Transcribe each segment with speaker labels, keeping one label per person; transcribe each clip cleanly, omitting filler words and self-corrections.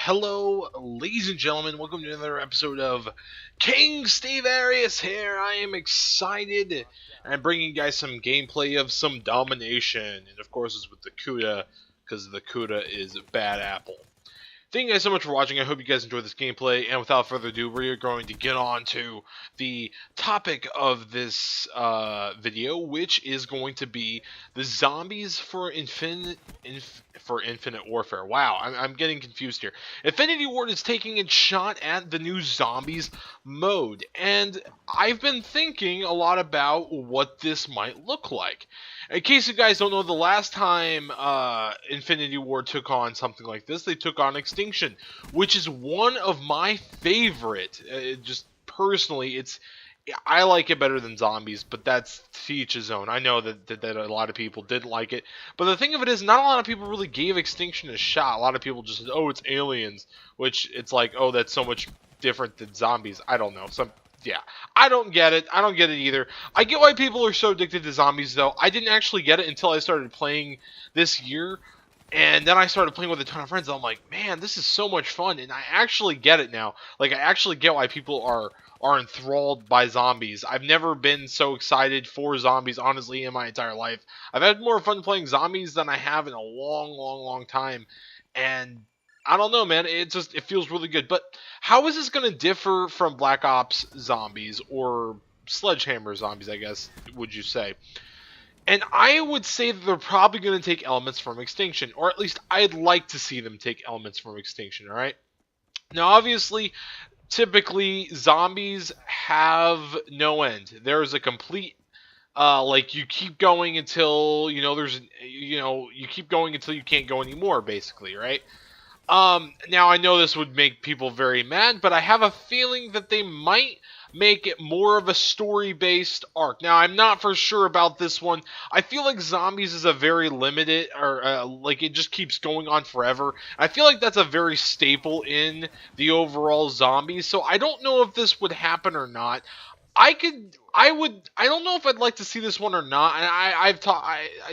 Speaker 1: Hello, ladies and gentlemen. Welcome to another episode of King Steve Arias here. I am excited, and I'm bringing you guys some gameplay of some domination. And of course, it's with the Kuda, because the Kuda is bad apple. Thank you guys so much for watching. I hope you guys enjoyed this gameplay. And without further ado, we are going to get on to the topic of this video, which is going to be the zombies for Infinite Warfare. Wow, I'm getting confused here. Infinity Ward is taking its shot at the new zombies mode, and I've been thinking a lot about what this might look like. In case you guys don't know, the last time Infinity Ward took on something like this, they took on Extinction, which is one of my favorite. Just personally, I like it better than Zombies, but that's to each his own. I know that a lot of people didn't like it, but the thing of it is, not a lot of people really gave Extinction a shot. A lot of people just said, "Oh, it's Aliens," which it's like, "Oh, that's so much different than Zombies." I don't know. Yeah, I don't get it. I don't get it either. I get why people are so addicted to Zombies, though. I didn't actually get it until I started playing this year, and then I started playing with a ton of friends, and I'm like, man, this is so much fun, and I actually get it now. Like, I actually get why people are enthralled by Zombies. I've never been so excited for Zombies, honestly, in my entire life. I've had more fun playing Zombies than I have in a long time, and I don't know, man. It feels really good. But how is this going to differ from Black Ops Zombies or Sledgehammer Zombies, I guess, would you say? And I would say that they're probably going to take elements from Extinction, or at least I'd like to see them take elements from Extinction, alright? Now, obviously, typically, zombies have no end. There's a complete like you keep going until you keep going until you can't go anymore, basically, right? Now I know this would make people very mad, but I have a feeling that they might make it more of a story-based arc. Now, I'm not for sure about this one. I feel like Zombies is a very limited, or like it just keeps going on forever. I feel like that's a very staple in the overall Zombies, so I don't know if this would happen or not. I don't know if I'd like to see this one or not. And I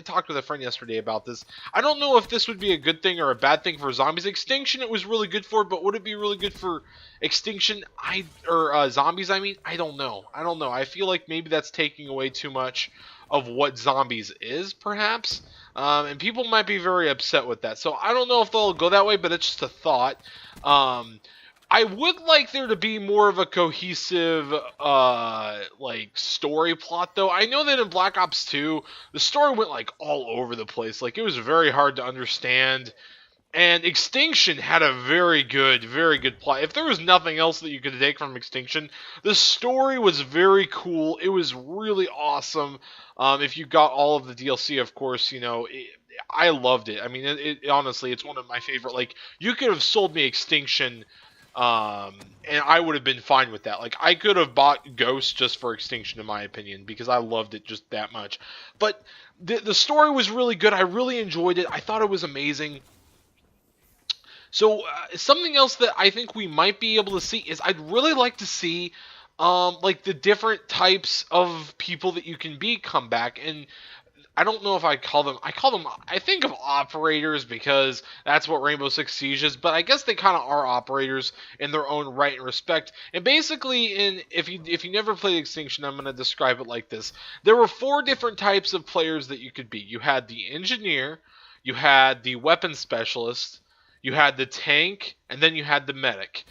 Speaker 1: talked with a friend yesterday about this. I don't know if this would be a good thing or a bad thing for Zombies. Extinction, it was really good for, but would it be really good for Extinction? Zombies, I mean? I don't know. I feel like maybe that's taking away too much of what Zombies is, perhaps. And people might be very upset with that. So I don't know if they'll go that way, but it's just a thought. I would like there to be more of a cohesive, like, story plot, though. I know that in Black Ops 2, the story went, like, all over the place. Like, it was very hard to understand. And Extinction had a very good plot. If there was nothing else that you could take from Extinction, the story was very cool. It was really awesome. If you got all of the DLC, of course, I loved it. I mean, honestly, it's one of my favorite. Like, you could have sold me Extinction, and I would have been fine with that. Like, I could have bought Ghost just for Extinction, in my opinion, because I loved it just that much. But the story was really good. I really enjoyed it. I thought it was amazing. So, something else that I think we might be able to see is I'd really like to see, like, the different types of people that you can be come back. And I don't know if I think of operators because that's what Rainbow Six Siege is, but I guess they kind of are operators in their own right and respect. And basically, if you never played Extinction, I'm going to describe it like this. There were 4 different types of players that you could be. You had the engineer, you had the weapon specialist, you had the tank, and then you had the medic.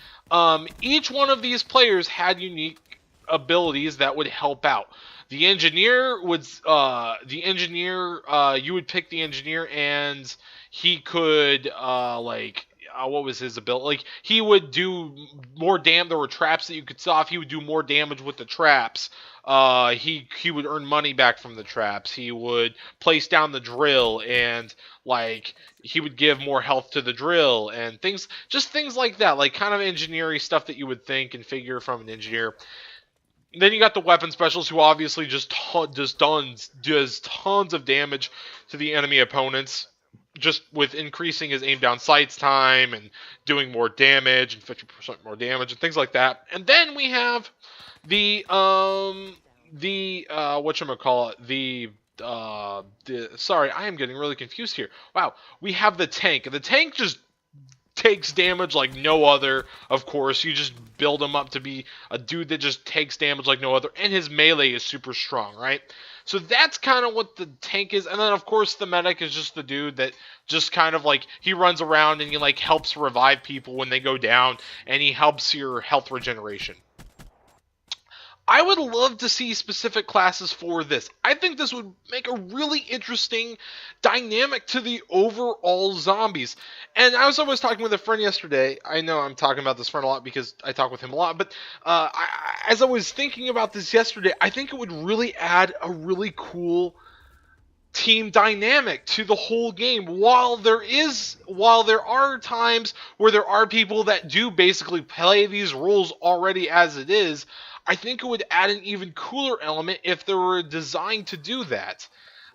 Speaker 1: Each one of these players had unique abilities that would help out. The engineer would, you would pick the engineer, and he could, what was his ability? Like, he would do more damage. There were traps that you could set off. He would do more damage with the traps. He would earn money back from the traps. He would place down the drill, and, like, he would give more health to the drill, and things like that. Like, kind of engineering stuff that you would think and figure from an engineer. Then you got the weapon specialist, who obviously just does tons of damage to the enemy opponents, just with increasing his aim down sights time and doing more damage and 50% more damage and things like that. And then we have the sorry, I am getting really confused here. Wow, we have the tank. The tank just takes damage like no other. Of course, you just build him up to be a dude that just takes damage like no other, and his melee is super strong, right? So that's kind of what the tank is, and then of course the medic is just the dude that just kind of like, he runs around and he like helps revive people when they go down, and he helps your health regeneration. I would love to see specific classes for this. I think this would make a really interesting dynamic to the overall zombies. And I was talking with a friend yesterday. I know I'm talking about this friend a lot because I talk with him a lot, but as I was thinking about this yesterday, I think it would really add a really cool team dynamic to the whole game. While there are times where there are people that do basically play these rules already as it is, I think it would add an even cooler element if they were designed to do that.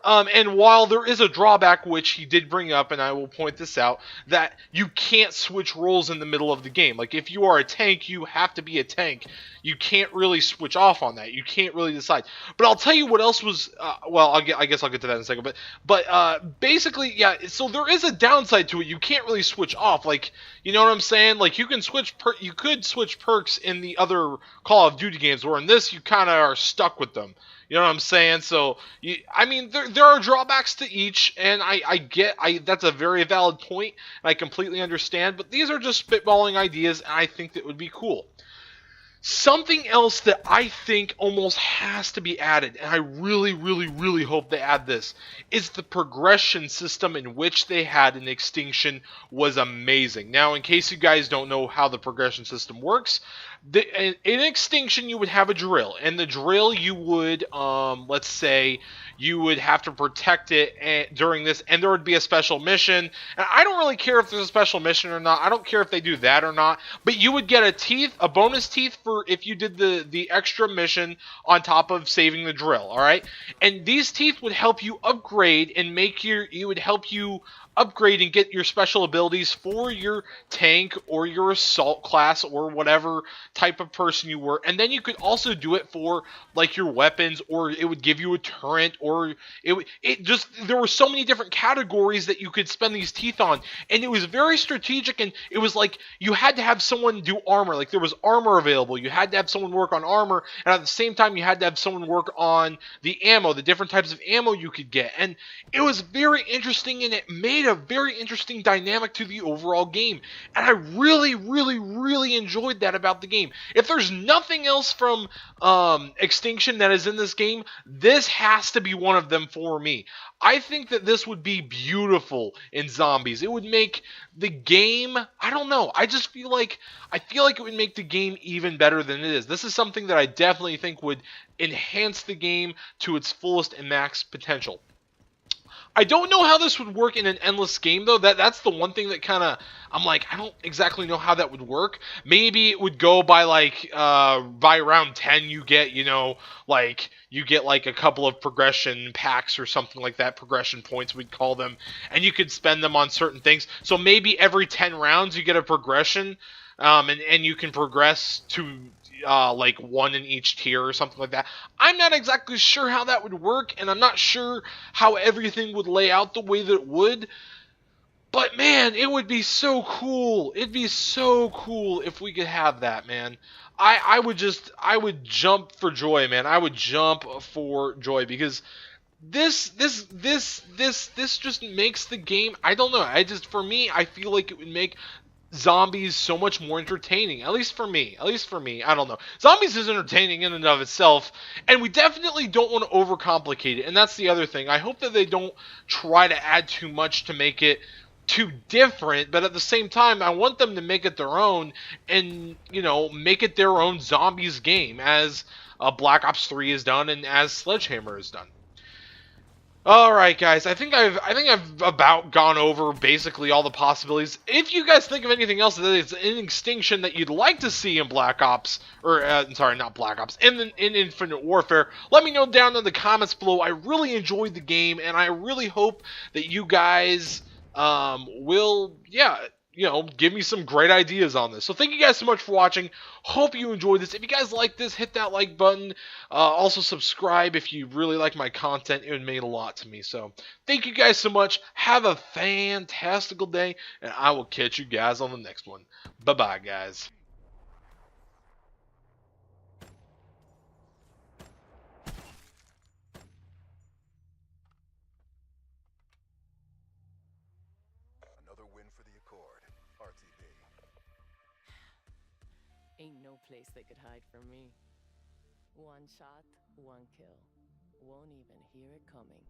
Speaker 1: And while there is a drawback, which he did bring up, and I will point this out, that you can't switch roles in the middle of the game. Like, if you are a tank, you have to be a tank. You can't really switch off on that. You can't really decide. But I'll tell you what else was, I guess I'll get to that in a second. But basically, yeah, so there is a downside to it. You can't really switch off. Like, you know what I'm saying? Like, you could switch perks in the other Call of Duty games, where in this, you kind of are stuck with them. You know what I'm saying? So, there are drawbacks to each, and that's a very valid point, and I completely understand, but these are just spitballing ideas, and I think that would be cool. Something else that I think almost has to be added, and I really, really, really hope they add this, is the progression system in which they had in Extinction was amazing. Now, in case you guys don't know how the progression system works, in Extinction you would have a drill, and the drill you would, let's say, you would have to protect it during this, and there would be a special mission, and I don't really care if there's a special mission or not. I don't care if they do that or not, but you would get a bonus teeth for if you did the extra mission on top of saving the drill, alright? And these teeth would help you upgrade and upgrade and get your special abilities for your tank or your assault class or whatever type of person you were. And then you could also do it for like your weapons, or it would give you a turret, or there were so many different categories that you could spend these teeth on, and it was very strategic. And it was like you had to have someone do armor. Like, there was armor available, you had to have someone work on armor, and at the same time you had to have someone work on the ammo, the different types of ammo you could get. And it was very interesting, and it made a very interesting dynamic to the overall game, and I really, really, really enjoyed that about the game. If there's nothing else from Extinction that is in this game, this has to be one of them for me. I think that this would be beautiful in Zombies. It would make the game, I don't know, I feel like it would make the game even better than it is. This is something that I definitely think would enhance the game to its fullest and max potential. I don't know how this would work in an endless game, though. That's the one thing that kind of, I'm like, I don't exactly know how that would work. Maybe it would go by, like, by round 10 you get, like a couple of progression packs or something like that, progression points we'd call them, and you could spend them on certain things. So maybe every 10 rounds you get a progression, and you can progress to like one in each tier or something like that. I'm not exactly sure how that would work, and I'm not sure how everything would lay out the way that it would. But man, it would be so cool. It'd be so cool if we could have that, man. I would jump for joy, man. I would jump for joy, because this just makes the game, I don't know. For me, I feel like it would make Zombies so much more entertaining, at least for me. I don't know. Zombies is entertaining in and of itself, and we definitely don't want to overcomplicate it, and that's the other thing. I hope that they don't try to add too much to make it too different, but at the same time, I want them to make it their own, and, make it their own Zombies game, as Black Ops 3 has done, and as Sledgehammer has done. Alright, guys, I think I've about gone over basically all the possibilities. If you guys think of anything else that is in Extinction that you'd like to see in Black Ops, or, sorry, not Black Ops, in Infinite Warfare, let me know down in the comments below. I really enjoyed the game, and I really hope that you guys will, give me some great ideas on this. So thank you guys so much for watching. Hope you enjoyed this. If you guys like this, hit that like button. Also subscribe if you really like my content. It would mean a lot to me. So thank you guys so much. Have a fantastical day, and I will catch you guys on the next one. Bye-bye, guys.
Speaker 2: Another win for the Accord. RTB.
Speaker 3: Ain't no place they could hide from me. One shot, one kill. Won't even hear it coming.